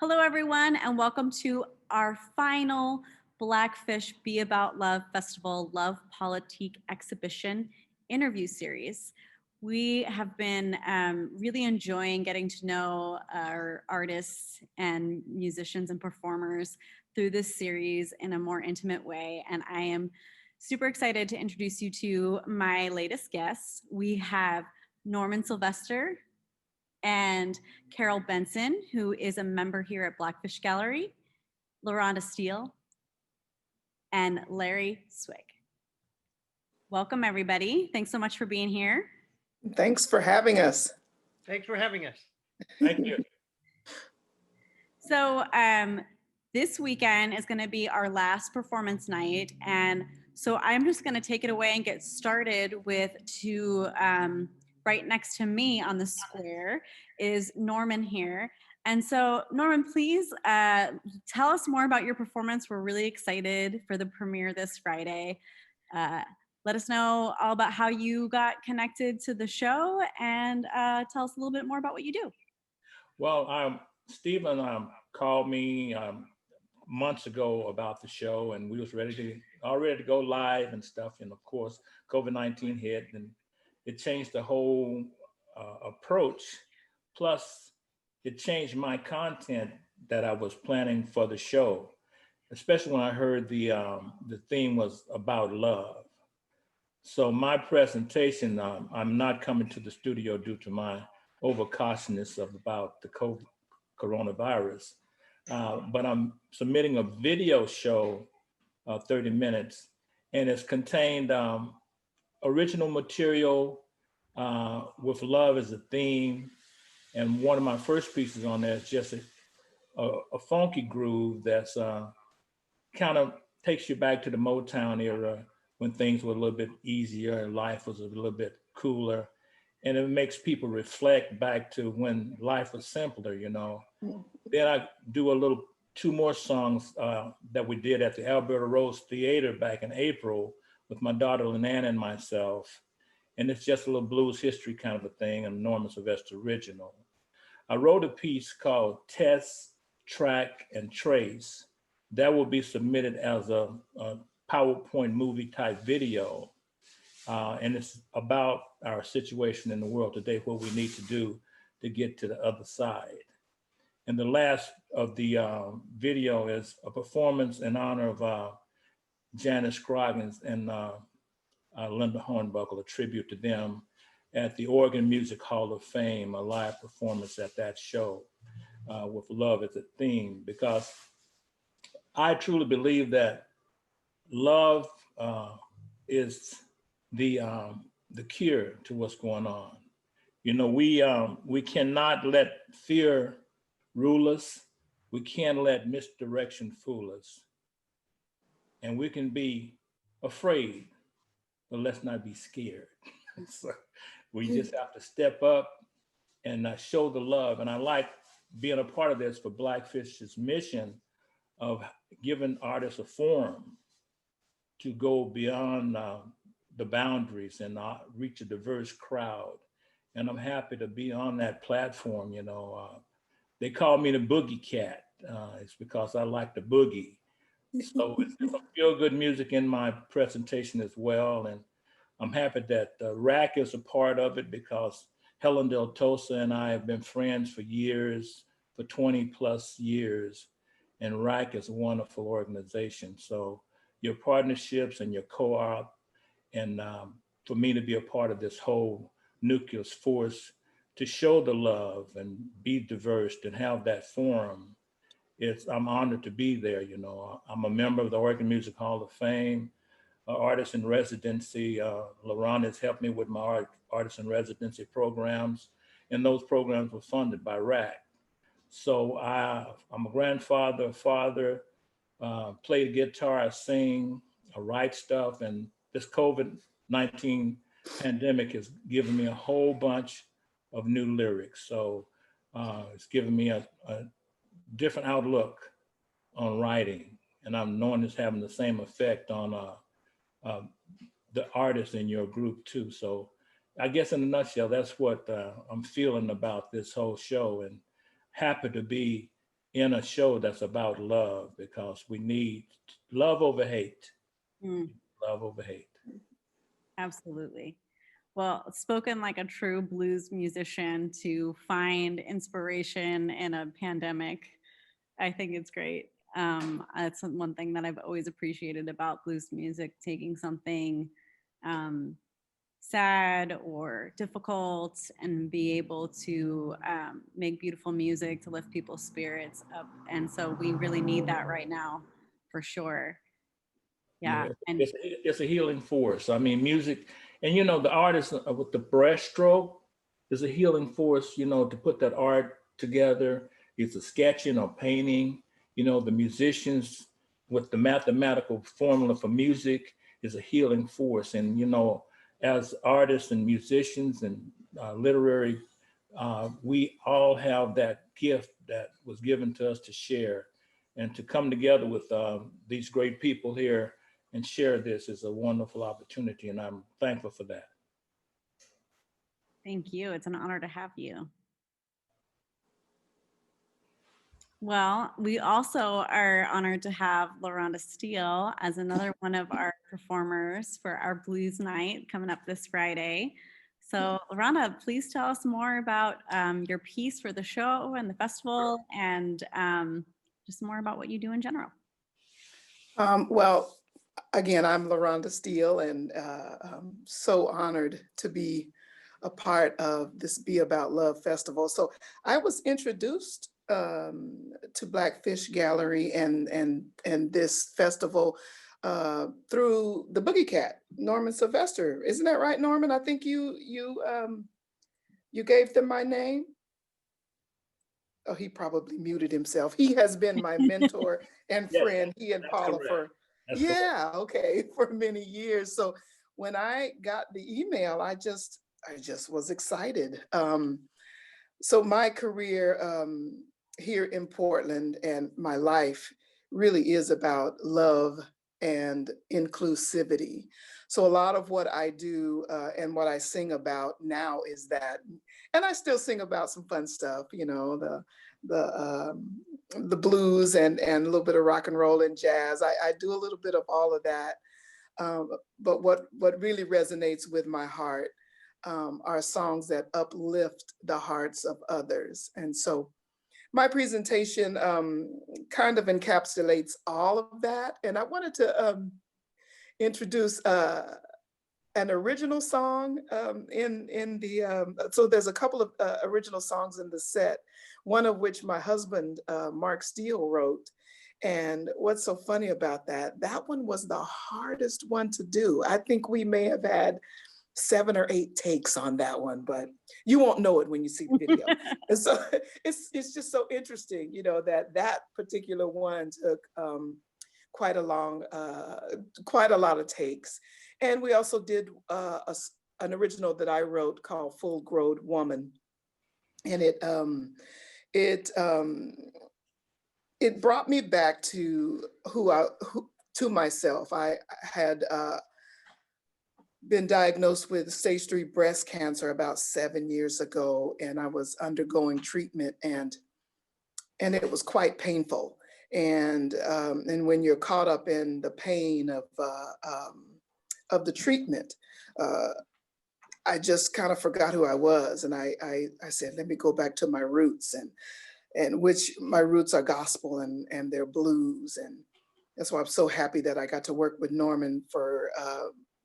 Hello, everyone, and welcome to our final Blackfish Be About Love Festival Love Politik exhibition interview series. We have been really enjoying getting to know our artists and musicians and performers through this series in a more intimate way, and I am super excited to introduce you to my latest guests. We have Norman Sylvester and Carol Benson, who is a member here at Blackfish Gallery, LaRhonda Steele, and Larry Cwik. Welcome, everybody. Thanks so much for being here. Thanks for having us. Thanks for having us. Thank you. So this weekend is going to be our last performance night. And so I'm just going to take it away and get started with right next to me on the square is Norman here. And so Norman, please tell us more about your performance. We're really excited for the premiere this Friday. Let us know all about how you got connected to the show and tell us a little bit more about what you do. Well, Stephen called me months ago about the show, and we was all ready to go live and stuff. And of course, COVID-19 hit, and it changed the whole approach. Plus, it changed my content that I was planning for the show, especially when I heard the theme was about love. So my presentation, I'm not coming to the studio due to my overcautiousness about the coronavirus, but I'm submitting a video show, 30 minutes, and it's contained original material with love as a theme. And one of my first pieces on there is just a funky groove that's kind of takes you back to the Motown era when things were a little bit easier and life was a little bit cooler. And it makes people reflect back to when life was simpler, you know. Then I do two more songs that we did at the Alberta Rose Theater back in April with my daughter Lynanne and myself. And it's just a little blues history kind of a thing, a Norman Sylvester original. I wrote a piece called Test, Track, and Trace that will be submitted as a PowerPoint movie type video. And it's about our situation in the world today, what we need to do to get to the other side. And the last of the video is a performance in honor of Janice Scroggins and Linda Hornbuckle, a tribute to them at the Oregon Music Hall of Fame, a live performance at that show with love as a theme, because I truly believe that love is the cure to what's going on. You know, we cannot let fear rule us. We can't let misdirection fool us. And we can be afraid, but let's not be scared. So we just have to step up and show the love. And I like being a part of this for Blackfish's mission of giving artists a forum to go beyond the boundaries and reach a diverse crowd. And I'm happy to be on that platform. You know, they call me the boogie cat. It's because I like the boogie. So it's some feel good music in my presentation as well. And I'm happy that RAC is a part of it because Helen Del Tosa and I have been friends for years, for 20 plus years. And RAC is a wonderful organization. So your partnerships and your co-op, and for me to be a part of this whole nucleus force to show the love and be diverse and have that forum, I'm honored to be there. You know, I'm a member of the Oregon Music Hall of Fame, artist in residency. LaRhonda has helped me with my artist in residency programs, and those programs were funded by RAC. So I'm a grandfather, a father, play the guitar, I sing, I write stuff, and this COVID-19 pandemic has given me a whole bunch of new lyrics. So it's given me a different outlook on writing, and I'm knowing it's having the same effect on the artists in your group too. So I guess in a nutshell, that's what I'm feeling about this whole show, and happy to be in a show that's about love, because we need love over hate. Mm, Love over hate. absolutely. Well, spoken like a true blues musician to find inspiration in a pandemic, I think it's great. That's one thing that I've always appreciated about blues music, taking something um, sad or difficult and be able to make beautiful music to lift people's spirits up. And so we really need that right now, for sure. Yeah. Yeah, And it's a healing force. I mean, music, and the artist with the brushstroke is a healing force. To put that art together, it's a sketching or painting. The musicians with the mathematical formula for music is a healing force. And as artists and musicians and literary, we all have that gift that was given to us to share, and to come together with these great people here and share this is a wonderful opportunity, and I'm thankful for that. thank you. It's an honor to have you. Well, we also are honored to have LaRhonda Steele as another one of our performers for our Blues Night coming up this Friday. So, LaRhonda, please tell us more about your piece for the show and the festival, and just more about what you do in general. Well, again, I'm LaRhonda Steele, and I'm so honored to be a part of this Be About Love festival. So I was introduced to Blackfish Gallery and this festival through the Boogie Cat, Norman Sylvester. Isn't that right, Norman? I think you gave them my name. Oh, he probably muted himself. He has been my mentor and Yes, friend, he and that's Paula correct. for, That's correct. yeah, okay, for many years. So when I got the email, I just was excited. So my career here in Portland and my life really is about love and inclusivity. So a lot of what I do and what I sing about now is that, and I still sing about some fun stuff, the blues and a little bit of rock and roll and jazz. I do a little bit of all of that. But what really resonates with my heart are songs that uplift the hearts of others. And so my presentation kind of encapsulates all of that. And I wanted to introduce an original song in the, so there's a couple of original songs in the set, one of which my husband, Mark Steele, wrote. And what's so funny about that, that one was the hardest one to do. I think we may have had 7 or 8 takes on that one, but you won't know it when you see the video. And so it's just so interesting, that particular one took quite a lot of takes. And we also did an original that I wrote called Full Grown Woman. And it brought me back to to myself. I had been diagnosed with stage 3 breast cancer about 7 years ago, and I was undergoing treatment, and it was quite painful. And when you're caught up in the pain of the treatment, I just kind of forgot who I was, and I said, let me go back to my roots, and which my roots are gospel and they're blues, and that's why I'm so happy that I got to work with Norman for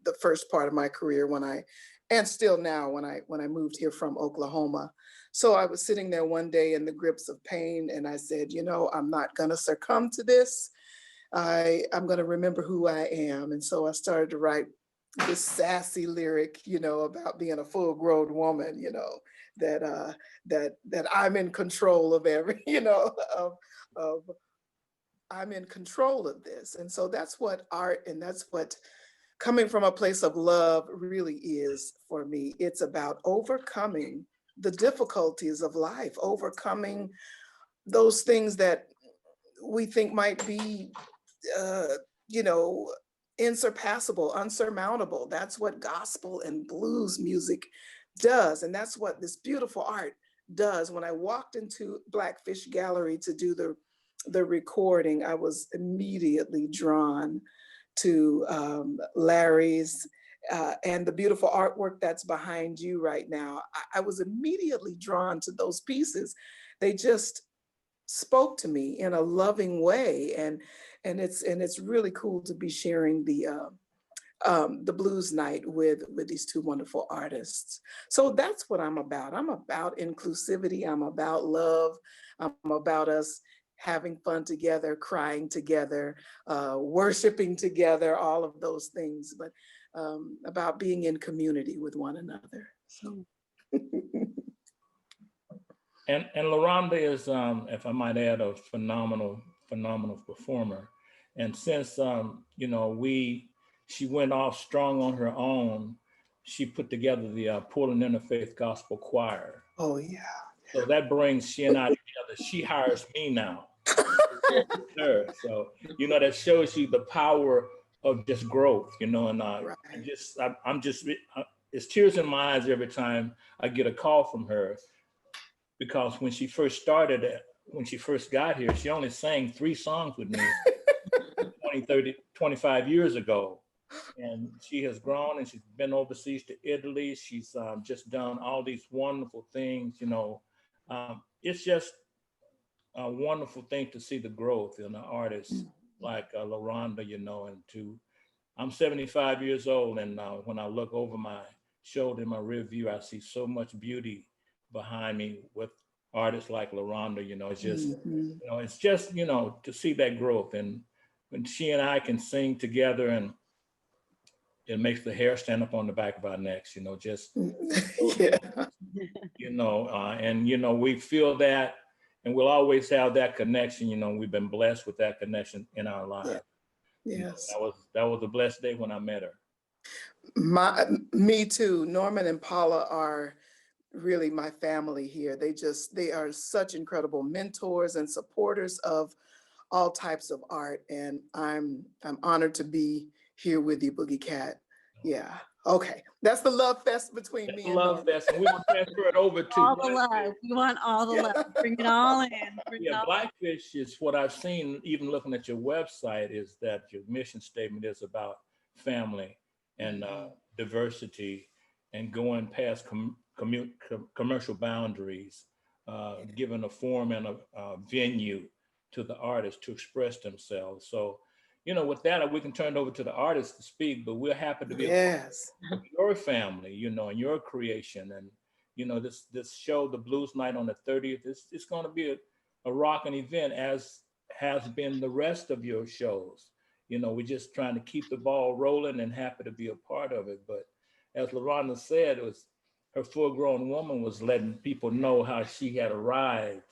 the first part of my career and still now when I moved here from Oklahoma. So I was sitting there one day in the grips of pain, and I said, I'm not gonna succumb to this. I'm gonna remember who I am. And so I started to write this sassy lyric, about being a full-grown woman, that I'm in control of every, of I'm in control of this. And so that's what art and that's what coming from a place of love really is for me. It's about overcoming the difficulties of life, overcoming those things that we think might be, insurpassable, unsurmountable. That's what gospel and blues music does. And that's what this beautiful art does. When I walked into Blackfish Gallery to do the recording, I was immediately drawn to Larry's and the beautiful artwork that's behind you right now. I was immediately drawn to those pieces. They just spoke to me in a loving way, and it's really cool to be sharing the blues night with these two wonderful artists. So that's what I'm about. I'm about inclusivity. I'm about love. I'm about us having fun together, crying together, worshiping together, all of those things, but about being in community with one another. So. And LaRhonda is, if I might add, a phenomenal performer. And since you know, she went off strong on her own, she put together the Portland Interfaith Gospel Choir. Oh yeah. So that brings she and I together. She hires me now. So you know, that shows you the power of just growth. You know, and Right. I'm just it's tears in my eyes every time I get a call from her. Because when she first started, when she first got here, she only sang 3 songs with me 25 years ago. And she has grown and she's been overseas to Italy. She's just done all these wonderful things, you know. It's just a wonderful thing to see the growth in an artist like LaRhonda, you know, I'm 75 years old, and when I look over my shoulder in my rear view, I see so much beauty behind me with artists like LaRhonda. You know, it's just, you know, it's just, you know, to see that growth. And when she and I can sing together, and it makes the hair stand up on the back of our necks, you know, just, Yeah. you know, and, you know, we feel that, and we'll always have that connection. You know, we've been blessed with that connection in our lives. Yeah. Yes. You know, that was a blessed day when I met her. Me too. Norman and Paula are really my family here. They are such incredible mentors and supporters of all types of art. And I'm honored to be here with you, Boogie Cat. Yeah. Okay. That's the love fest between me and Love Norman. fest, and we're gonna transfer it over to All the Blackfish. love. We want all the love. Bring it all in. Bring it Yeah, all Blackfish is what I've seen, even looking at your website, is that your mission statement is about family and diversity and going past commercial boundaries, giving a forum and a venue to the artists to express themselves. So, you know, with that, we can turn it over to the artists to speak, but we're happy to be a part of your family, you know, and your creation. And, you know, this show, the Blues Night on the 30th, it's going to be a rocking event, as has been the rest of your shows. You know, we're just trying to keep the ball rolling and happy to be a part of it. But as LaRhonda said, it was her full-grown woman was letting people know how she had arrived.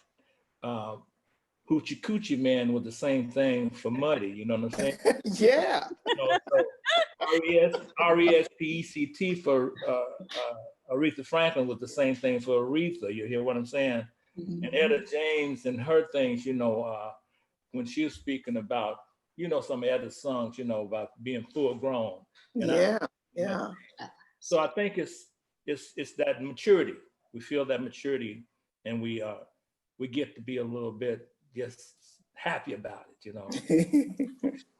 Hoochie Coochie Man was the same thing for Muddy, you know what I'm saying? Yeah. You know, so RESPECT for Aretha Franklin was the same thing for Aretha. You hear what I'm saying? And Etta James and her things, you know, when she was speaking about, you know, some of Etta's songs, you know, about being full grown. And so I think it's that maturity. We feel that maturity, and we get to be a little bit just happy about it, you know.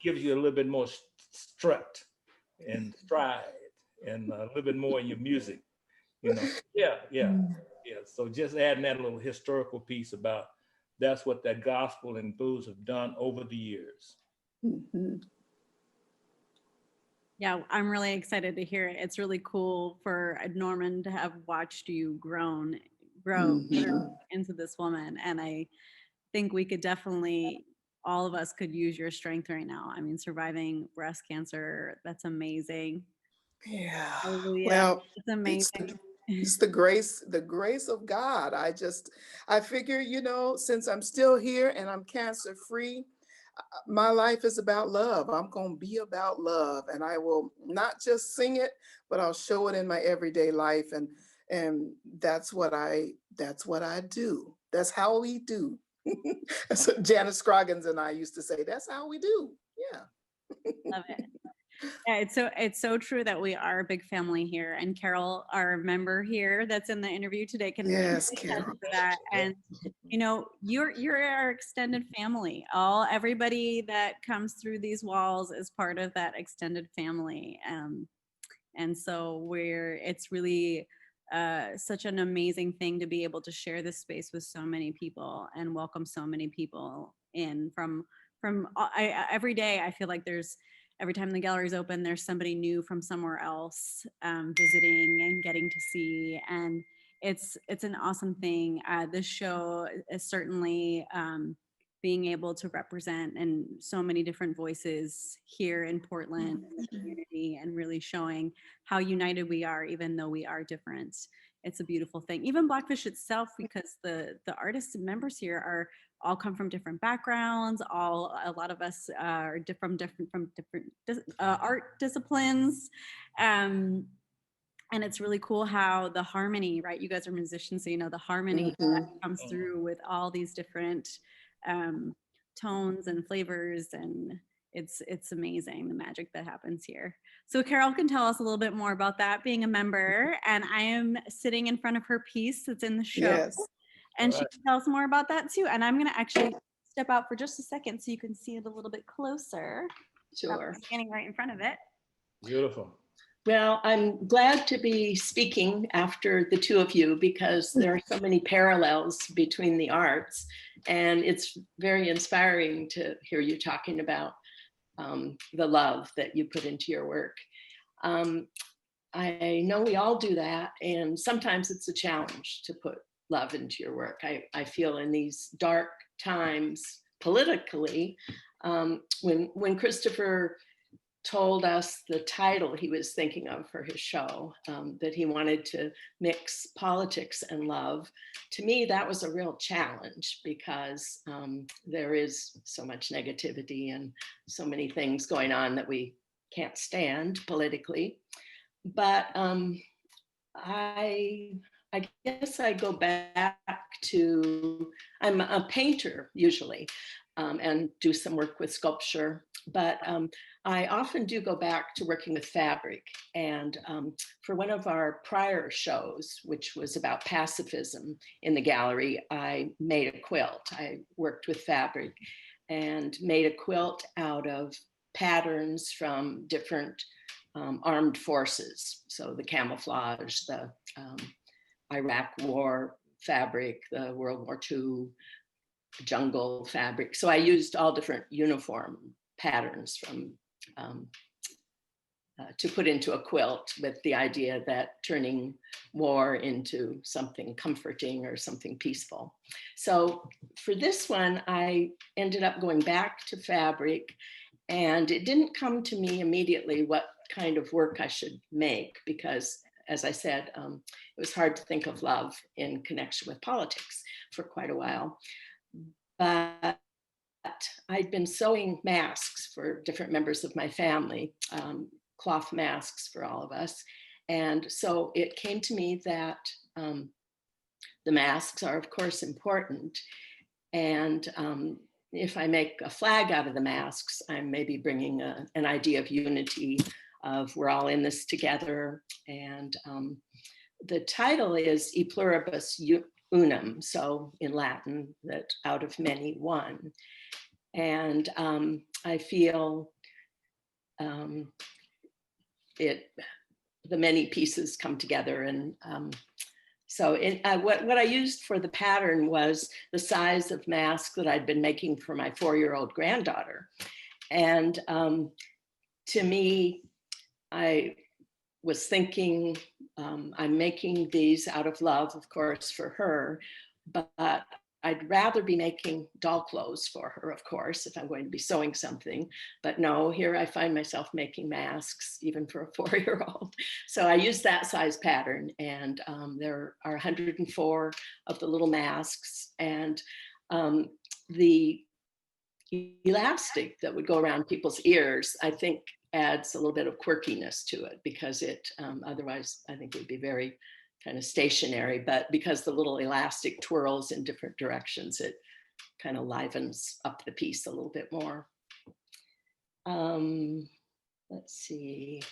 Gives you a little bit more strut and stride and a little bit more in your music, you know. Yeah. So just adding that little historical piece about that's what that gospel and blues have done over the years. Yeah, I'm really excited to hear it. It's really cool for Norman to have watched you grow into this woman. And I think we could definitely, all of us could use your strength right now. I mean, surviving breast cancer, that's amazing. Yeah. Hallelujah. Well, it's amazing. It's the grace of God. I figure, you know, since I'm still here and I'm cancer free, my life is about love. I'm going to be about love, and I will not just sing it, but I'll show it in my everyday life. And that's what I do. That's how we do. So Janice Scroggins and I used to say, that's how we do. Yeah. Love it. Yeah, it's so true that we are a big family here, and Carol, our member here that's in the interview today, can Yes, attest Carol. to that. And you know, you're our extended family. Everybody that comes through these walls is part of that extended family. And so it's really such an amazing thing to be able to share this space with so many people and welcome so many people in every day. I feel like every time the gallery's open, there's somebody new from somewhere else visiting and getting to see, and it's an awesome thing. This show is certainly being able to represent and so many different voices here in Portland in the community, and really showing how united we are, even though we are different. It's a beautiful thing. Even Blackfish itself, because the artists and members here are all come from different backgrounds. A lot of us are different art disciplines. And it's really cool how the harmony, right? You guys are musicians, so you know the harmony that comes through with all these different tones and flavors, and it's amazing the magic that happens here. So Carol can tell us a little bit more about that, being a member, and I am sitting in front of her piece that's in the show, Yes. and she can tell us more about that too. And I'm going to actually step out for just a second so you can see it a little bit closer. Sure. Standing right in front of it. Beautiful. Well, I'm glad to be speaking after the two of you because there are so many parallels between the arts, and it's very inspiring to hear you talking about the love that you put into your work. I know we all do that, and sometimes it's a challenge to put love into your work. I feel in these dark times politically, when Christopher told us the title he was thinking of for his show, that he wanted to mix politics and love. To me, that was a real challenge because there is so much negativity and so many things going on that we can't stand politically. But I guess I go back to, I'm a painter usually, and do some work with sculpture, but I often do go back to working with fabric. And for one of our prior shows, which was about pacifism in the gallery, I made a quilt. I worked with fabric and made a quilt out of patterns from different armed forces. So the camouflage, the Iraq War fabric, the World War II jungle fabric. So I used all different uniform patterns from to put into a quilt, with the idea that turning war into something comforting or something peaceful. So for this one, I ended up going back to fabric, and it didn't come to me immediately what kind of work I should make, because as I said, it was hard to think of love in connection with politics for quite a while. But I'd been sewing masks for different members of my family, cloth masks for all of us. And so it came to me that the masks are, of course, important. And if I make a flag out of the masks, I'm maybe bringing an idea of unity, of we're all in this together. And the title is E Pluribus Unum, so in Latin, that out of many, one. And I feel the many pieces come together. And so what I used for the pattern was the size of mask that I'd been making for my 4-year-old granddaughter. And to me, I was thinking, I'm making these out of love, of course, for her, but I'd rather be making doll clothes for her, of course, if I'm going to be sewing something. But no, here I find myself making masks, even for a 4-year-old. So I used that size pattern, and there are 104 of the little masks. And the elastic that would go around people's ears, I think, adds a little bit of quirkiness to it, because it otherwise I think it would be very kind of stationary, but because the little elastic twirls in different directions, it kind of livens up the piece a little bit more. let's see.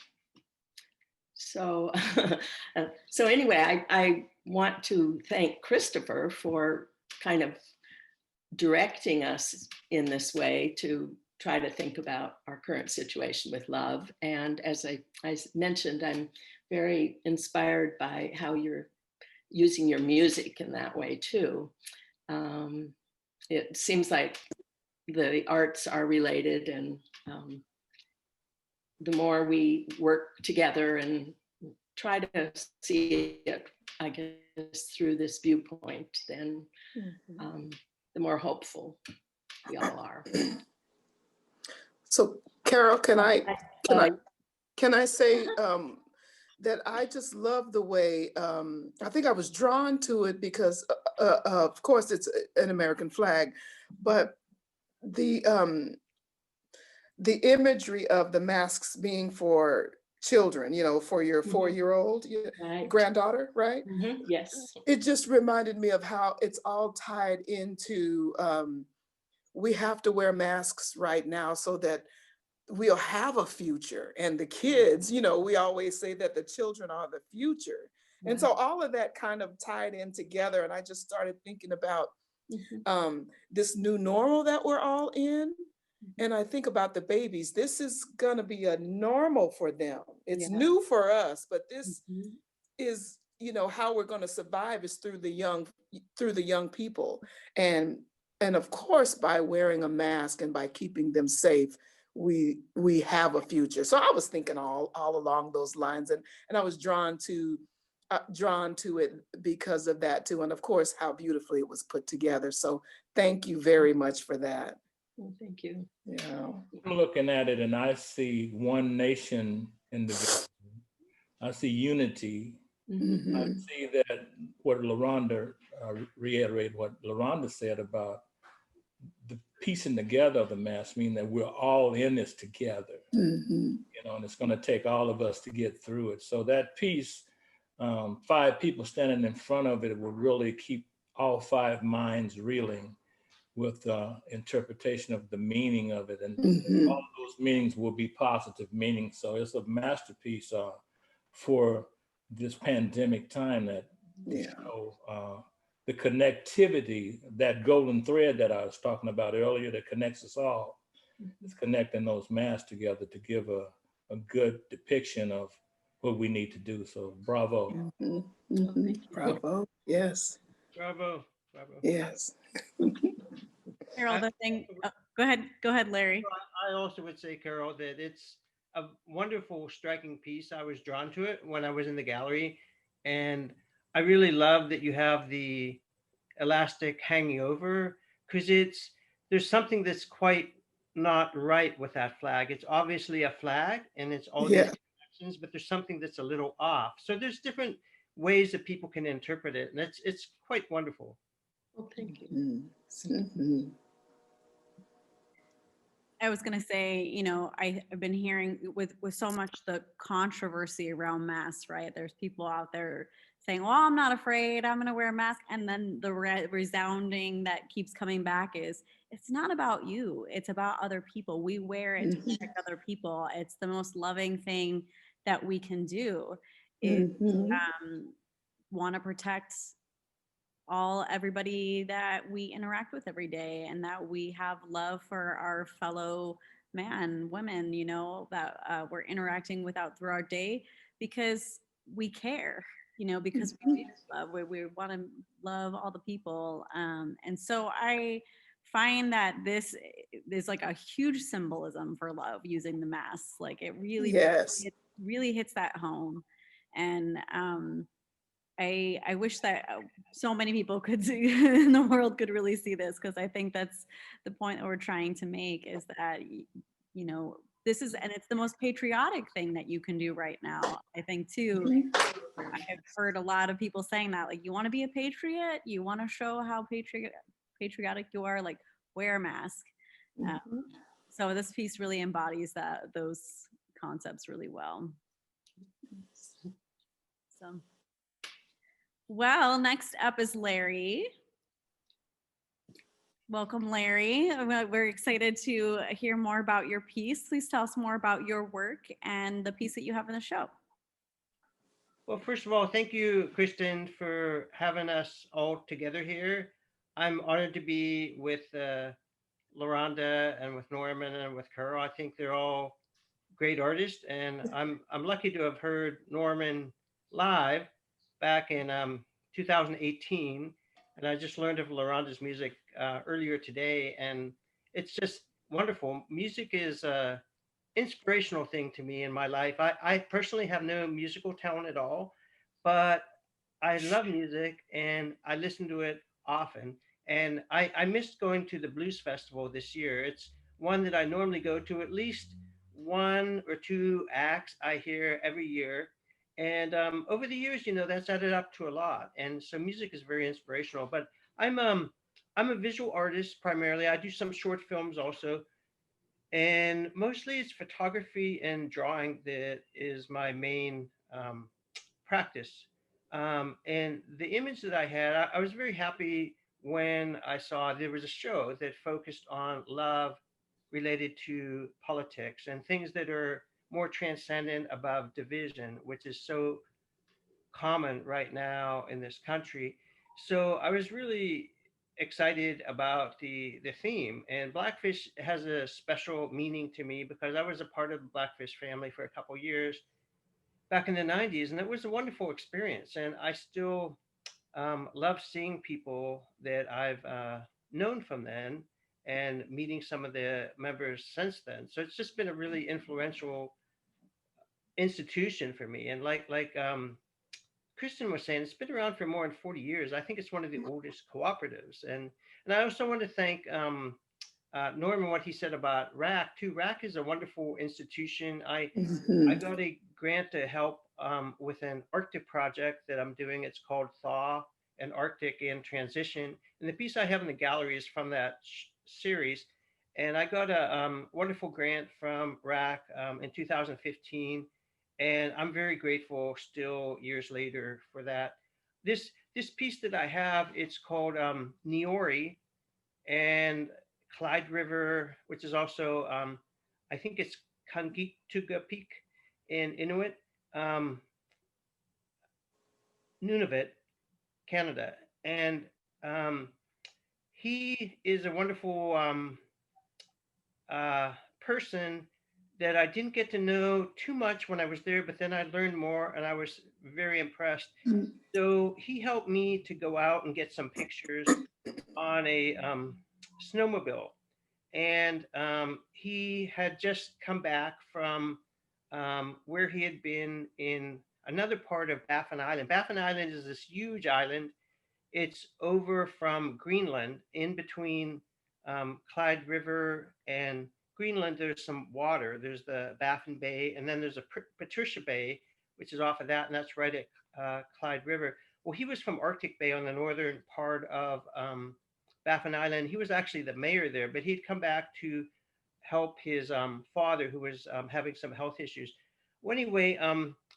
So, so anyway, I want to thank Christopher for kind of directing us in this way to try to think about our current situation with love. And as I mentioned, I'm very inspired by how you're using your music in that way too. It seems like the arts are related, and the more we work together and try to see it, I guess, through this viewpoint, then the more hopeful we all are. So Carol, can I say that I just love the way, I think I was drawn to it because of course it's an American flag, but the imagery of the masks being for children, you know, for your 4-year-old Right. granddaughter, right? Yes. It just reminded me of how it's all tied into, we have to wear masks right now so that we'll have a future. And the kids, you know, we always say that the children are the future. And so all of that kind of tied in together. And I just started thinking about this new normal that we're all in. And I think about the babies. This is going to be a normal for them. It's new for us, but this is, you know, how we're going to survive is through the young people. And of course, by wearing a mask and by keeping them safe, we have a future. So I was thinking all along those lines, and I was drawn to it because of that too. And of course, how beautifully it was put together. So thank you very much for that. Well, thank you. Yeah. I'm looking at it and I see one nation in the, I see unity. I see that what LaRhonda, reiterate what LaRhonda said about the piecing together of the mass, meaning that we're all in this together, you know, and it's going to take all of us to get through it. So that piece, 5 people standing in front of it will really keep all 5 minds reeling with interpretation of the meaning of it. And all of those meanings will be positive meanings. So it's a masterpiece for this pandemic time that, you know, the connectivity, that golden thread that I was talking about earlier that connects us all, is connecting those masks together to give a good depiction of what we need to do. So bravo. Bravo. Yes. Bravo. Bravo. Yes. Carol, the thing, go ahead, Larry. I also would say, Carol, that it's a wonderful, striking piece. I was drawn to it when I was in the gallery, and I really love that you have the elastic hanging over, because there's something that's quite not right with that flag. It's obviously a flag, and it's all these connections, but there's something that's a little off. So there's different ways that people can interpret it, and it's quite wonderful. Well, thank you. I was going to say, you know, I've been hearing with so much the controversy around masks, right? There's people out there saying, well, I'm not afraid, I'm going to wear a mask. And then the resounding that keeps coming back is, it's not about you, it's about other people. We wear it to protect other people. It's the most loving thing that we can do is want to protect everybody that we interact with every day, and that we have love for our fellow women, you know, that we're interacting with through our day, because we care, you know, because we love, we want to love all the people. And so I find that this is like a huge symbolism for love, using the mask. Like it really, it really hits that home. And I wish that so many people could see in the world could really see this, because I think that's the point that we're trying to make, is that, you know, this is, and it's the most patriotic thing that you can do right now. I think too, I've heard a lot of people saying that, like, you want to be a patriot, you want to show how patriotic you are, like, wear a mask. So this piece really embodies those concepts really well. So. Well, next up is Larry. Welcome, Larry. We're excited to hear more about your piece. Please tell us more about your work and the piece that you have in the show. Well, first of all, thank you, Kristen, for having us all together here. I'm honored to be with LaRhonda and with Norman and with Carol. I think they're all great artists, and I'm lucky to have heard Norman live back in 2018, and I just learned of LaRhonda's music earlier today, and it's just wonderful. Music is inspirational thing to me in my life. I personally have no musical talent at all, but I love music and I listen to it often. And I missed going to the Blues Festival this year. It's one that I normally go to at least one or two acts I hear every year. And over the years, that's added up to a lot. And so music is very inspirational. But I'm um I'm a visual artist primarily. I do some short films also, and mostly it's photography and drawing that is my main practice. And the image that I had, I was very happy when I saw there was a show that focused on love related to politics and things that are more transcendent above division, which is so common right now in this country. So I was really excited about the theme, and Blackfish has a special meaning to me because I was a part of the Blackfish family for a couple years back in the 90s, and it was a wonderful experience. And I still love seeing people that I've known from then and meeting some of the members since then. So it's just been a really influential institution for me. And like Kristen was saying, it's been around for more than 40 years. I think it's one of the oldest cooperatives. And I also want to thank Norman, what he said about RAC too. RAC is a wonderful institution. I got a grant to help with an Arctic project that I'm doing. It's called Thaw, an Arctic in Transition. And the piece I have in the gallery is from that series. And I got a wonderful grant from RAC in 2015. And I'm very grateful still years later for that. This piece that I have, it's called Niori, and Clyde River, which is also, I think it's Kangitugapik in Inuit, um, Nunavut, Canada. And um, he is a wonderful uh, person that I didn't get to know too much when I was there, but then I learned more and I was very impressed. So he helped me to go out and get some pictures on a snowmobile. And he had just come back from where he had been in another part of Baffin Island. Baffin Island is this huge island. It's over from Greenland, in between Clyde River and Greenland. There's some water. There's the Baffin Bay, and then there's a Patricia Bay, which is off of that, and that's right at Clyde River. Well, he was from Arctic Bay on the northern part of Baffin Island. He was actually the mayor there, but he'd come back to help his father, who was having some health issues. Well, anyway,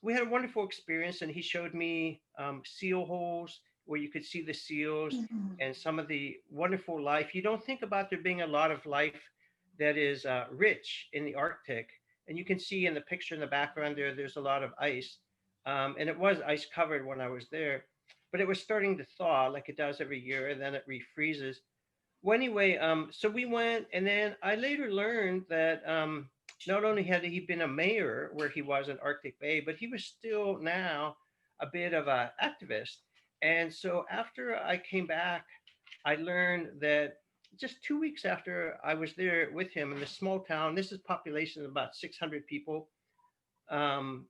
we had a wonderful experience, and he showed me seal holes where you could see the seals and some of the wonderful life. You don't think about there being a lot of life that is rich in the Arctic. And you can see in the picture in the background there, there's a lot of ice. And it was ice covered when I was there, but it was starting to thaw like it does every year, and then it refreezes. Well, anyway, so we went, and then I later learned that not only had he been a mayor where he was in Arctic Bay, but he was still now a bit of an activist. And so after I came back, I learned that just 2 weeks after I was there with him in this small town, this is population of about 600 people, um,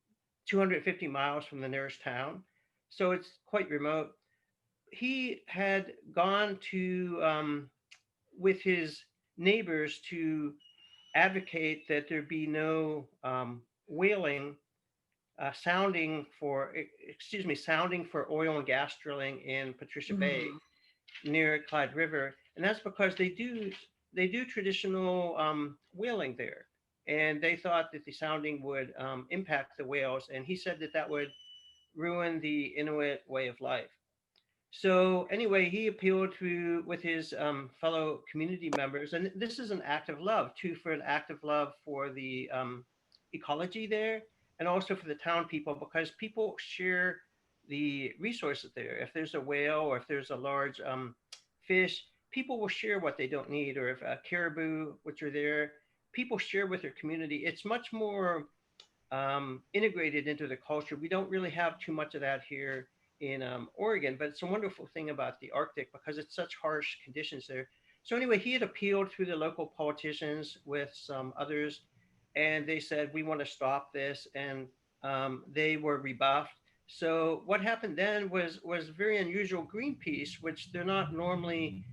250 miles from the nearest town. So it's quite remote. He had gone to with his neighbors to advocate that there be no whaling, sounding for oil and gas drilling in Patricia Bay near Clyde River, and that's because they do traditional whaling there, and they thought that the sounding would impact the whales, and he said that that would ruin the Inuit way of life. So anyway, he appealed to with his fellow community members, and this is an act of love too, for an act of love for the ecology there, and also for the town people, because people share the resources there. If there's a whale or if there's a large fish, people will share what they don't need, or if a caribou, which are there, people share with their community. It's much more integrated into the culture. We don't really have too much of that here in Oregon, but it's a wonderful thing about the Arctic because it's such harsh conditions there. So anyway, he had appealed through the local politicians with some others, and they said, we want to stop this, and they were rebuffed. So what happened then was very unusual. Greenpeace, which they're not normally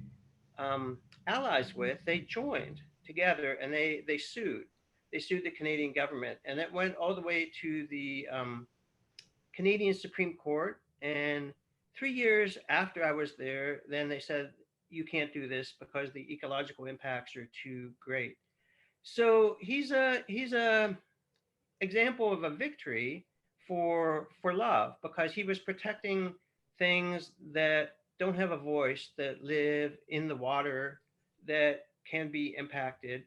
allies with, they joined together and they sued. They sued the Canadian government, and it went all the way to the Canadian Supreme Court. And 3 years after I was there, then they said, you can't do this because the ecological impacts are too great. So he's a example of a victory for love, because he was protecting things that don't have a voice, that live in the water, that can be impacted,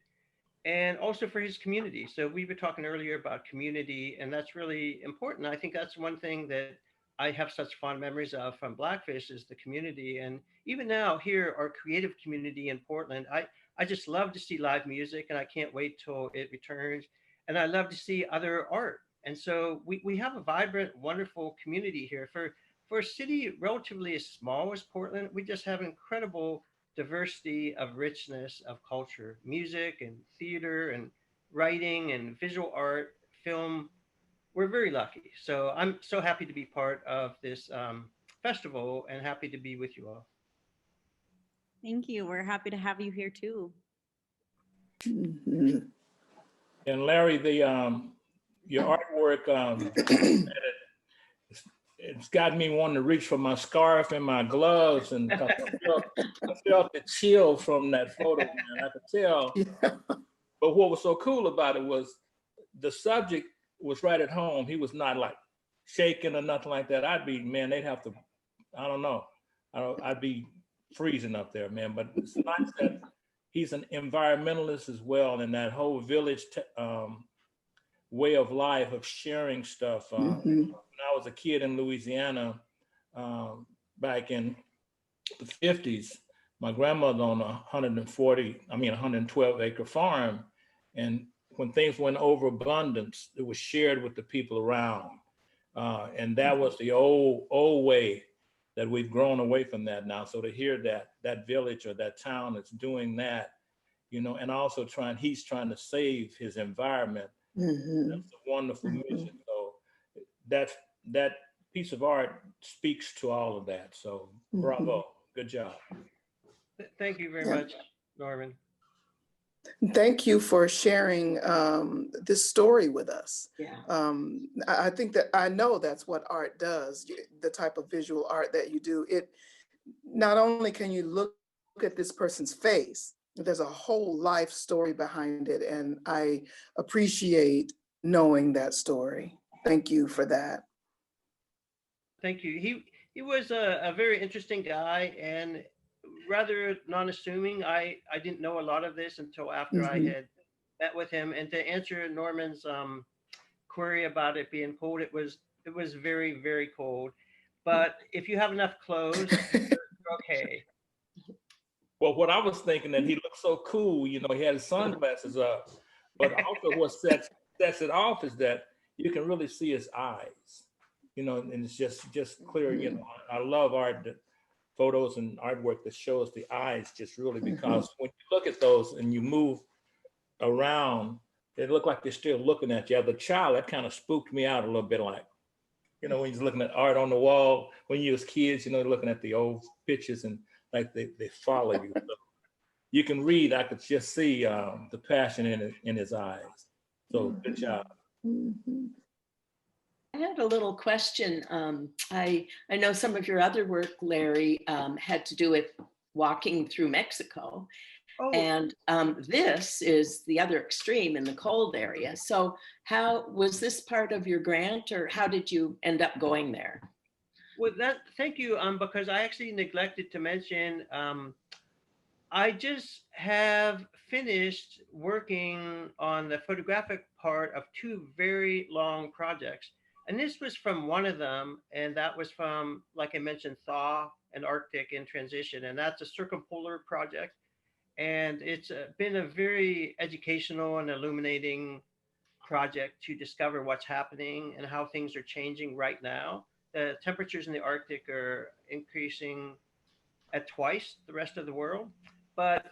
and also for his community. So we were talking earlier about community, and that's really important. I think that's one thing that I have such fond memories of from Blackfish is the community. And even now here, our creative community in Portland, I just love to see live music, and I can't wait till it returns. And I love to see other art. And so we have a vibrant, wonderful community here. For a city relatively as small as Portland, we just have incredible diversity of richness of culture, music and theater and writing and visual art, film. We're very lucky. So I'm so happy to be part of this festival and happy to be with you all. Thank you. We're happy to have you here too. Mhm. And Larry, your artwork, it's got me wanting to reach for my scarf and my gloves, and I felt the chill from that photo, man. I could tell. Yeah. But what was so cool about it was the subject was right at home. He was not like shaking or nothing like that. I'd be, man, they'd have to, I don't know. I'd be freezing up there, man. But it's nice that he's an environmentalist as well, and that whole village way of life of sharing stuff. Mhm. When I was a kid in Louisiana, back in the 50s, my grandmother owned a 112 acre farm. And when things went overabundance, it was shared with the people around. And that was the old way that we've grown away from that now. So to hear that village or that town is doing that, you know, and also he's trying to save his environment. Mhm. That's a wonderful mission. So that piece of art speaks to all of that. So bravo, good job. Thank you very Yeah. much, Norman. Thank you for sharing this story with us. Yeah. I think that I know that's what art does, the type of visual art that you do. It not only can you look at this person's face, there's a whole life story behind it. And I appreciate knowing that story. Thank you for that. Thank you. He was a very interesting guy and rather non-assuming. I didn't know a lot of this until after I had met with him. And to answer Norman's query about it being cold, it was very, very cold. But if you have enough clothes, you're okay. Well, what I was thinking, that he looked so cool, you know, he had his sunglasses up, but also what sets it off is that you can really see his eyes, you know, and it's just clear. You know, I love art, photos and artwork that shows the eyes just really, because when you look at those and you move around, they look like they're still looking at you. As a child, that kind of spooked me out a little bit, like, you know, when you're looking at art on the wall, when you was kids, you know, looking at the old pictures and like they follow you. So you can read, I could just see the passion in his eyes. So good job. I had a little question. I know some of your other work, Larry, had to do with walking through Mexico. Oh. And this is the other extreme in the cold area. So how was this part of your grant, or how did you end up going there? Well, thank you. Because I actually neglected to mention, I just have finished working on the photographic part of two very long projects. And this was from one of them, and that was from, like I mentioned, Thaw and Arctic in transition, and that's a circumpolar project. And it's been a very educational and illuminating project to discover what's happening and how things are changing right now. The temperatures in the Arctic are increasing at twice the rest of the world. But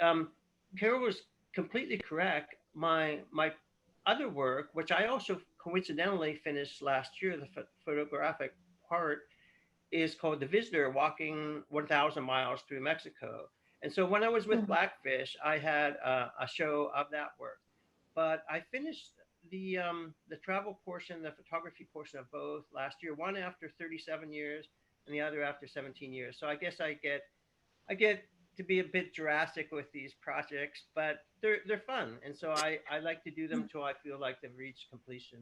Carol was completely correct. My other work, which I also coincidentally finished last year, the photographic part, is called The Visitor: Walking 1,000 Miles Through Mexico. And so when I was with Blackfish, I had a show of that work. But I finished the travel portion, the photography portion of both last year. One after 37 years, and the other after 17 years. So I guess I get to be a bit Jurassic with these projects, but they're fun, and so I like to do them till I feel like they've reached completion.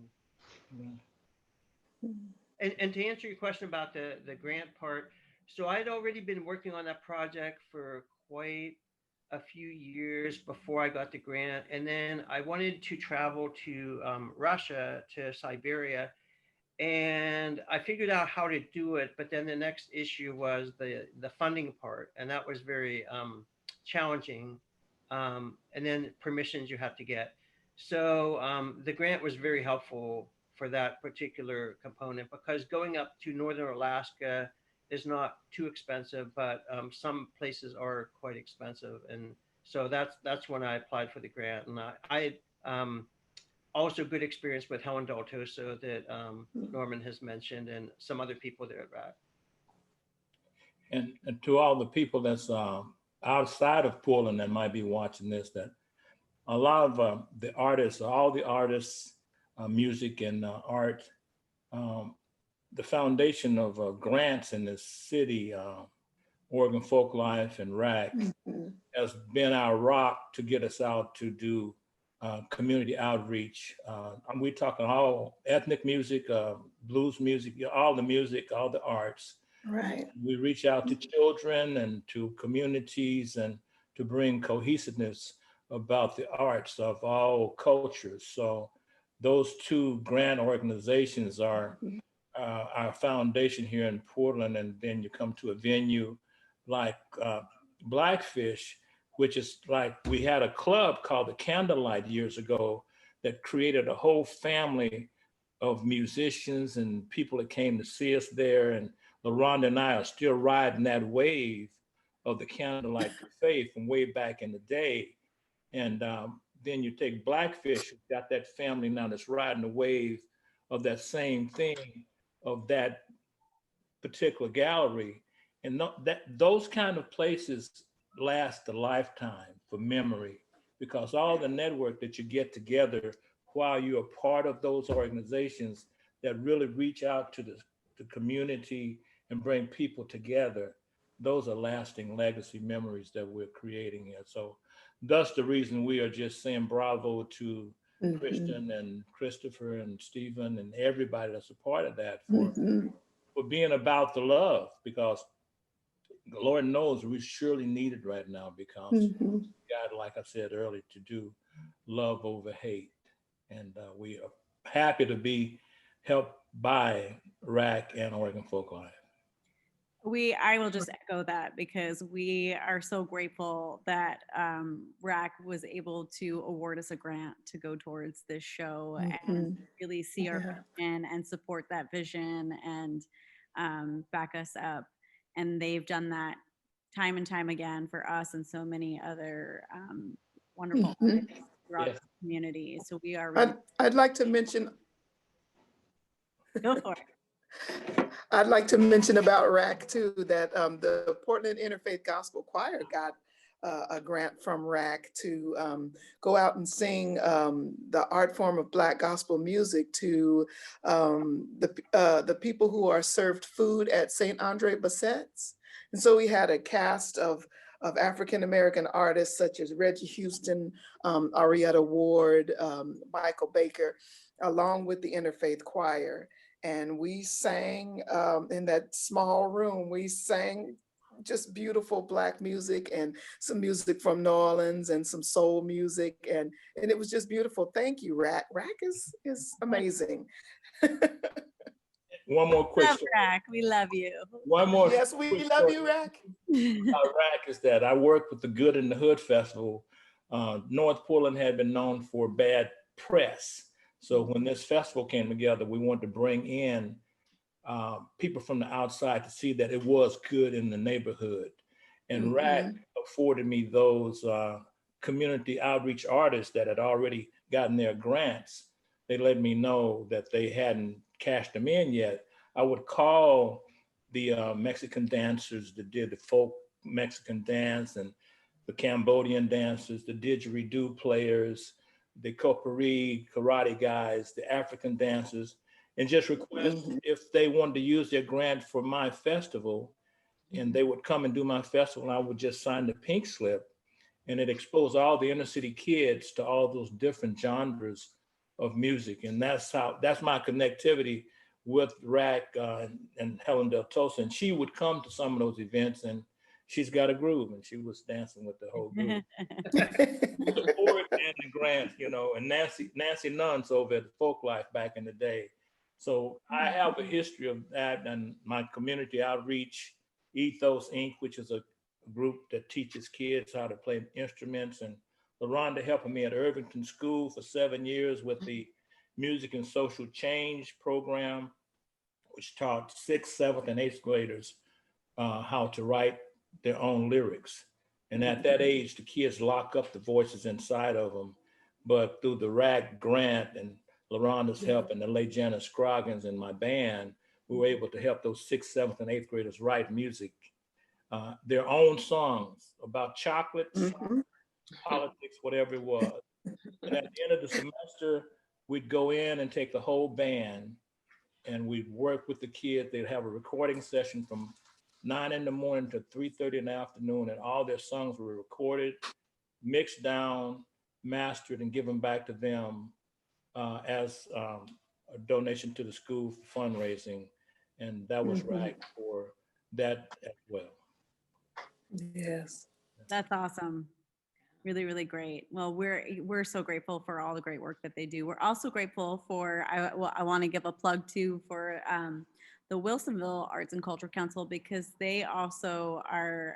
And to answer your question about the grant part, so I'd already been working on that project for quite a few years before I got the grant, and then I wanted to travel to Russia, to Siberia, and I figured out how to do it. But then the next issue was the funding part, and that was very challenging. And then permissions you have to get. So the grant was very helpful for that particular component, because going up to northern Alaska is not too expensive, but some places are quite expensive, and so that's when I applied for the grant. And I also good experience with Helen Daltoso that Norman has mentioned, and some other people there at RAC. And to all the people that's outside of Portland that might be watching this, that a lot of the artists, all the artists, music and art, the foundation of grants in the city, Oregon Folk Life and RAC, has been our rock to get us out to do community outreach. We're talking all ethnic music, blues music, all the music, all the arts. Right. We reach out to children and to communities and to bring cohesiveness about the arts of all cultures. So those two grant organizations are our foundation here in Portland. And then you come to a venue like Blackfish, which is like, we had a club called the Candlelight years ago that created a whole family of musicians and people that came to see us there. And LaRhonda and I are still riding that wave of the Candlelight Cafe from way back in the day. And then you take Blackfish, who's got that family now that's riding the wave of that same thing, of that particular gallery. And those kind of places last a lifetime for memory, because all the network that you get together while you're a part of those organizations that really reach out to the community and bring people together, those are lasting legacy memories that we're creating here. So that's the reason we are just saying bravo to Christian and Christopher and Stephen and everybody that's a part of that for being about the love, because the Lord knows we surely need it right now, because God, like I said earlier, to do love over hate. And we are happy to be helped by RAC and Oregon Folk Life. I will just echo that, because we are so grateful that RAC was able to award us a grant to go towards this show and really see our vision and support that vision and back us up. And they've done that time and time again for us and so many other wonderful artists throughout the community. So we are really I'd like to mention. Go for it. I'd like to mention about RAC too, that the Portland Interfaith Gospel Choir got a grant from RAC to go out and sing the art form of Black gospel music to the people who are served food at St. Andre Bassette's. And so we had a cast of African-American artists such as Reggie Houston, Arietta Ward, Michael Baker, along with the Interfaith Choir. and we sang in that small room. We sang just beautiful Black music and some music from New Orleans and some soul music, and it was just beautiful. Thank you, Rack. Rack is amazing. One more quick Love story. Rack, we love you. One more. Yes, we quick love story you, Rack. about Rack is that I worked with the Good in the Hood Festival. North Portland had been known for bad press. So when this festival came together, we wanted to bring in people from the outside to see that it was good in the neighborhood. And Rack afforded me those community outreach artists that had already gotten their grants. They let me know that they hadn't cashed them in yet. I would call the Mexican dancers that did the folk Mexican dance, and the Cambodian dancers, the didgeridoo players, the potpourri karate guys, the African dancers, and just request if they wanted to use their grant for my festival, and they would come and do my festival, and I would just sign the pink slip, and it exposed all the inner city kids to all those different genres of music. And that's my connectivity with Rack and Helen Del Tosa. And she would come to some of those events, and she's got a groove, and she was dancing with the whole group. The Ford and the Grant, and Nancy Nuns over at Folk Life back in the day. So I have a history of that, and my community outreach, Ethos Inc., which is a group that teaches kids how to play instruments, and LaRhonda helping me at Irvington School for 7 years with the Music and Social Change program, which taught 6th, 7th, and 8th graders how to write their own lyrics. And at that age, the kids lock up the voices inside of them. But through the RAC grant and LaRhonda's help and the late Janice Scroggins and my band, we were able to help those 6th, 7th, and 8th graders write music, their own songs about chocolate, politics, whatever it was. And at the end of the semester, we'd go in and take the whole band and we'd work with the kids. They'd have a recording session from 9 in the morning to 3:30 in the afternoon, and all their songs were recorded, mixed down, mastered, and given back to them as a donation to the school for fundraising. And that was right for that as well. Yes. That's awesome. Really, really great. Well, we're so grateful for all the great work that they do. We're also grateful for, I want to give a plug too for the Wilsonville Arts and Culture Council, because they also are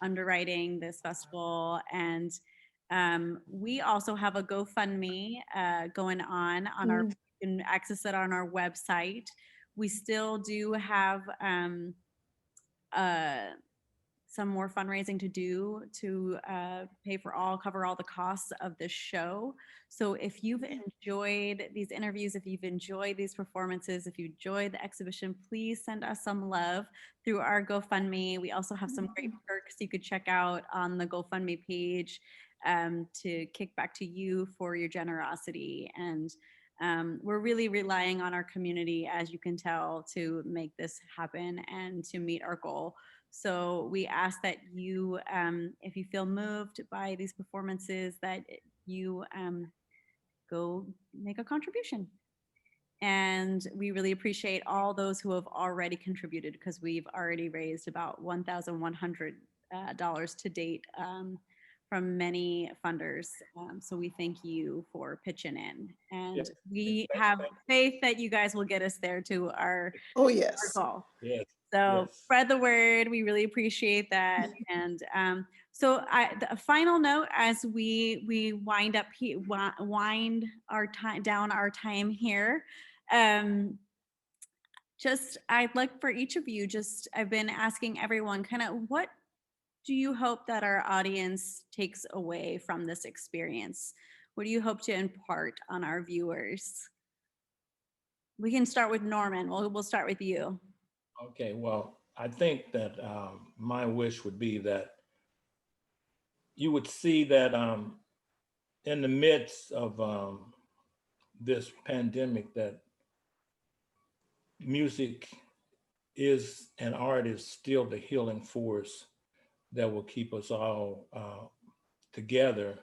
underwriting this festival. And we also have a GoFundMe going on our, you can access it on our website. We still do have some more fundraising to do to cover all the costs of this show. So if you've enjoyed these interviews, if you've enjoyed these performances, if you enjoyed the exhibition, please send us some love through our GoFundMe. We also have some great perks you could check out on the GoFundMe page to kick back to you for your generosity. And we're really relying on our community, as you can tell, to make this happen and to meet our goal. So we ask that you, if you feel moved by these performances, that you go make a contribution. And we really appreciate all those who have already contributed, because we've already raised about $1,100 to date from many funders. So we thank you for pitching in. And we have faith that you guys will get us there to our, Oh, yes. our goal. Yes. So spread the word. We really appreciate that. And so the final note as we wind our time down our time here. I'd like for each of you, I've been asking everyone kind of, what do you hope that our audience takes away from this experience? What do you hope to impart on our viewers? We can start with Norman. We'll start with you. Okay, well, I think that my wish would be that you would see that in the midst of this pandemic, that music is and art is still the healing force that will keep us all together,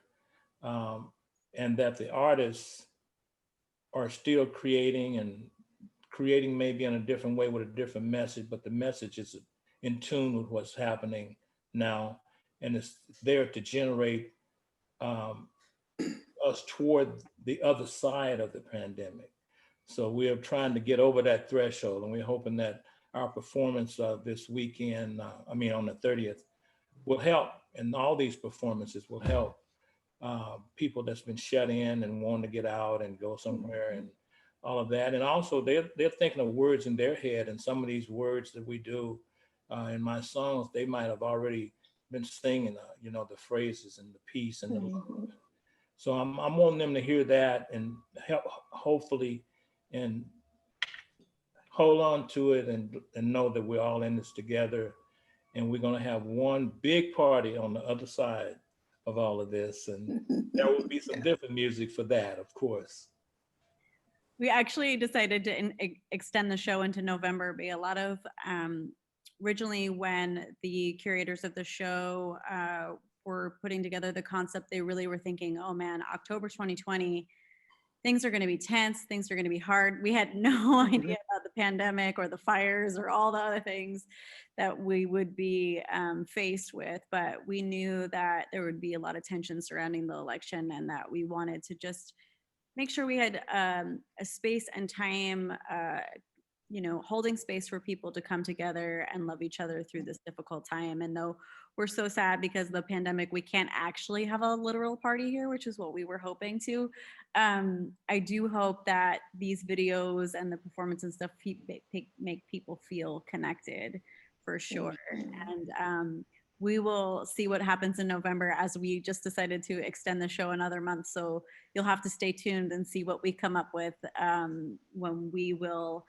and that the artists are still creating and creating maybe in a different way with a different message, but the message is in tune with what's happening now. And it's there to generate us toward the other side of the pandemic. So we are trying to get over that threshold, and we're hoping that our performance this weekend, on the 30th, will help. And all these performances will help people that's been shut in and want to get out and go somewhere and all of that. And also they're thinking of words in their head, and some of these words that we do in my songs, they might have already been singing, the phrases and the peace and the love. So I'm wanting them to hear that and help, hopefully, and hold on to it and know that we're all in this together. And we're going to have one big party on the other side of all of this. And there will be some different music for that, of course. We actually decided to extend the show into November. Be a lot of originally when the curators of the show were putting together the concept, they really were thinking, oh man, October 2020, things are going to be tense, things are going to be hard. We had no idea about the pandemic or the fires or all the other things that we would be faced with, but we knew that there would be a lot of tension surrounding the election, and that we wanted to just make sure we had a space and time, holding space for people to come together and love each other through this difficult time. And though we're so sad because of the pandemic, we can't actually have a literal party here, which is what we were hoping to. I do hope that these videos and the performance and stuff make people feel connected for sure. And we will see what happens in November, as we just decided to extend the show another month. So you'll have to stay tuned and see what we come up with when we will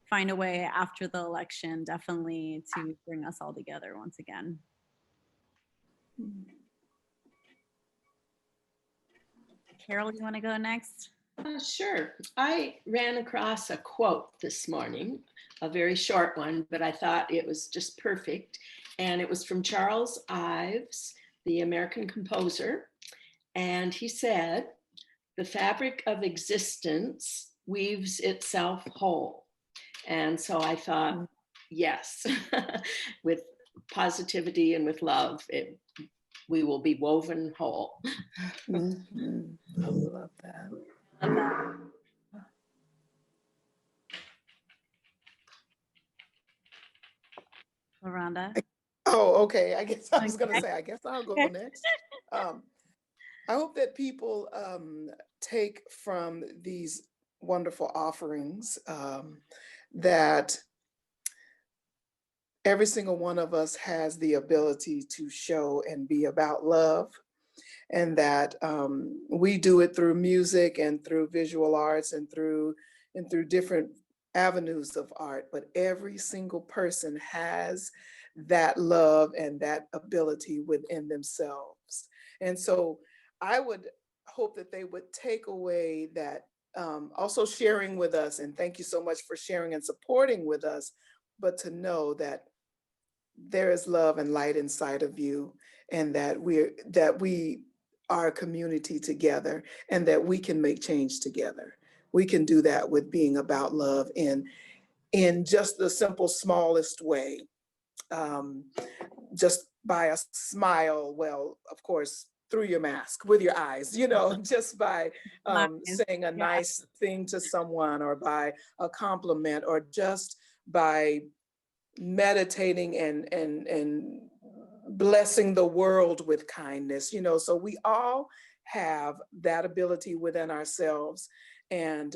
find a way after the election, definitely, to bring us all together once again. Carol, you want to go next? Sure. I ran across a quote this morning, a very short one, but I thought it was just perfect. And it was from Charles Ives, the American composer. And he said, "The fabric of existence weaves itself whole." And so I thought, yes, with positivity and with love, we will be woven whole. I love that. Love that. LaRhonda? Oh, okay. I guess I was going to say, I guess I'll go next. I hope that people take from these wonderful offerings that every single one of us has the ability to show and be about love, and that we do it through music and through visual arts and through different avenues of art. But every single person has that love and that ability within themselves. And so I would hope that they would take away that, also sharing with us, and thank you so much for sharing and supporting with us, but to know that there is love and light inside of you, and that we are a community together, and that we can make change together. We can do that with being about love in just the simple, smallest way. Just by a smile, well, of course, through your mask, with your eyes, just by saying a nice thing to someone, or by a compliment, or just by meditating and blessing the world with kindness, so we all have that ability within ourselves. And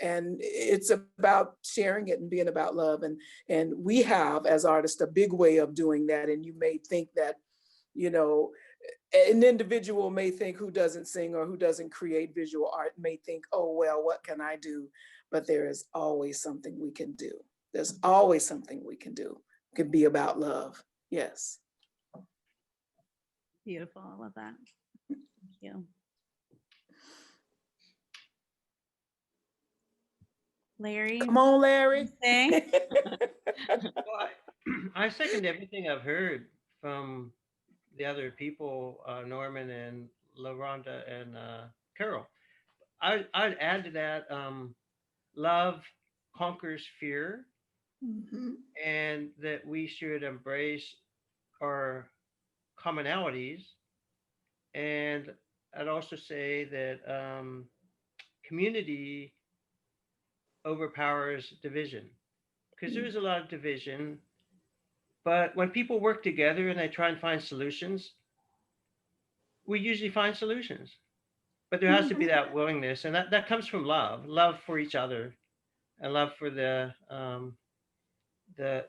it's about sharing it and being about love. And we have, as artists, a big way of doing that. And you may think that, an individual may think, who doesn't sing or who doesn't create visual art, may think, oh, well, what can I do? But there is always something we can do. There's always something we can do. It can be about love. Yes. Beautiful. I love that. Thank you. Larry? Come on, Larry. Well, I second everything I've heard from the other people, Norman and LaRhonda and Carol. I'd add to that, love conquers fear, Mhm. and that we should embrace our commonalities. And I'd also say that community overpowers division, because there's a lot of division. But when people work together and they try and find solutions, we usually find solutions. But there has to be that willingness, and that comes from love for each other, and love for the the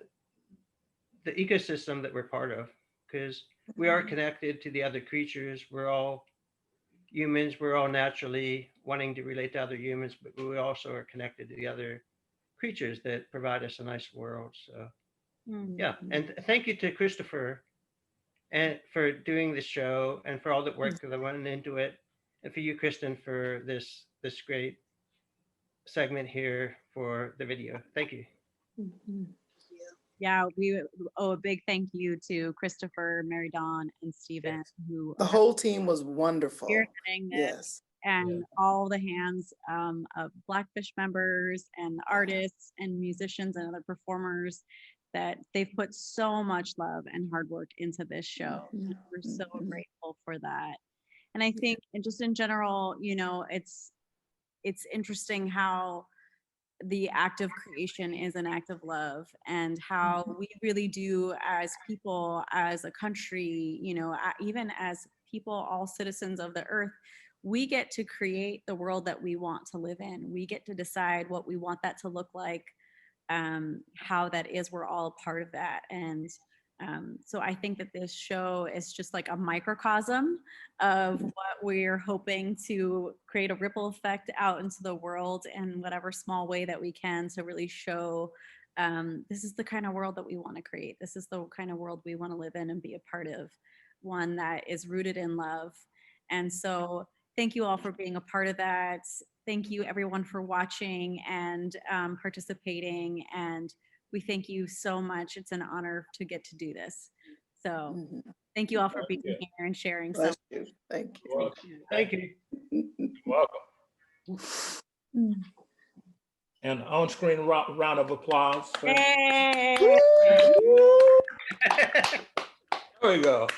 ecosystem that we're part of, because we are connected to the other creatures. We're all humans. We're all naturally wanting to relate to other humans, but we also are connected to the other creatures that provide us a nice world. So yeah, and thank you to Christopher and for doing the show and for all the work that went into it, and for you, Kristen, for this great segment here for the video. Thank you. Yeah, we owe a big thank you to Christopher, Mary Dawn, and Stephen, who The are whole team was wonderful. spearheading this, Yes. and all the hands of Blackfish members and artists and musicians and other performers, that they've put so much love and hard work into this show. And we're so grateful for that. And I think, and just in general, you know, it's interesting how the act of creation is an act of love, and how we really do, as people, as a country, you know, even as people, all citizens of the earth, we get to create the world that we want to live in. We get to decide what we want that to look like, how that is. We're all a part of that. And so I think that this show is just like a microcosm of what we're hoping to create, a ripple effect out into the world in whatever small way that we can, to really show this is the kind of world that we want to create. This is the kind of world we want to live in and be a part of, one that is rooted in love. And so thank you all for being a part of that. Thank you everyone for watching and participating. And we thank you so much. It's an honor to get to do this. So thank you all for being here and sharing. So Bless you. Thank you. Thank you. You're welcome. And on-screen round of applause. Yay! There we go.